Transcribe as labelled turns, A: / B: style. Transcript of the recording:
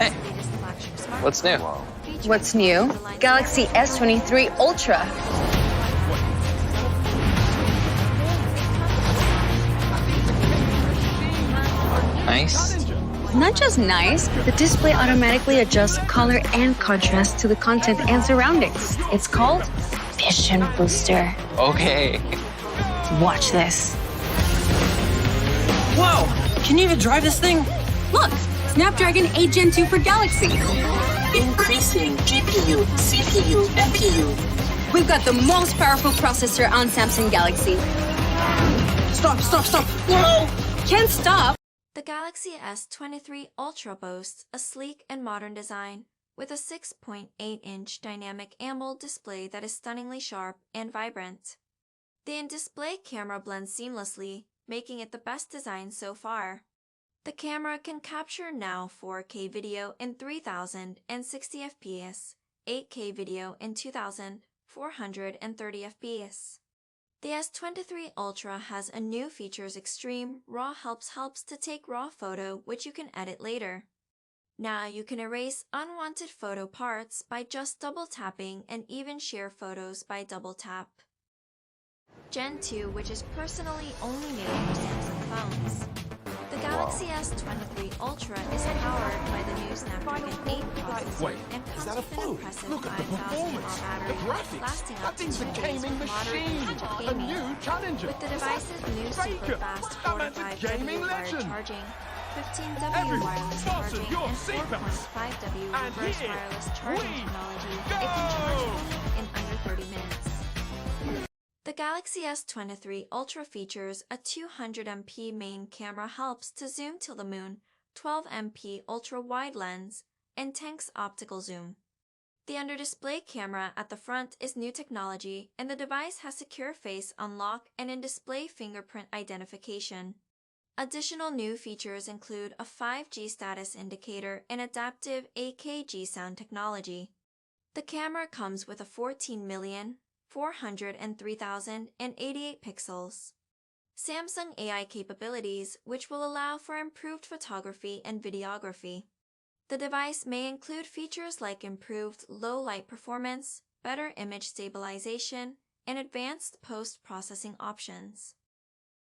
A: Hey, what's new?
B: What's new? Galaxy S23 Ultra.
A: Nice.
B: Not just nice, the display automatically adjusts color and contrast to the content and surroundings. It's called Vision Booster.
A: Okay.
B: Watch this.
C: Whoa! Can you even drive this thing?
B: Look, Snapdragon 8 Gen 2 for Galaxy.
C: Increasing GPU, CPU, NPU.
B: We've got the most powerful processor on Samsung Galaxy.
C: Stop! Whoa!
B: Can't stop.
D: The Galaxy S23 Ultra boasts a sleek and modern design with a 6.8-inch dynamic AMOLED display that is stunningly sharp and vibrant. The in-display camera blends seamlessly, making it the best design so far. The camera can capture now 4K video in 3060 fps, 8K video in 2430 fps. The S23 Ultra has a new features Extreme RAW helps to take raw photo which you can edit later. Now you can erase unwanted photo parts by just double tapping and even share photos by double tap. Gen 2, which is personally only made for Samsung phones. The Galaxy S23 Ultra is powered by the new Snapdragon 8 processor and comes with an impressive 5,000 mAh battery, lasting up to 2 days with moderate gaming. With the device's new super fast 4.5W wired charging, 15W wireless charging, and 4.5W reverse wireless charging technology, it can charge fully in under 30 minutes. The Galaxy S23 Ultra features a 200MP main camera helps to zoom till the moon, 12MP ultra-wide lens, and 10x optical zoom. The under-display camera at the front is new technology, and the device has secure face unlock and in-display fingerprint identification. Additional new features include a 5G status indicator and adaptive AKG sound technology. The camera comes with a 14,403,088 pixels. Samsung AI capabilities, which will allow for improved photography and videography. The device may include features like improved low light performance, better image stabilization, and advanced post-processing options.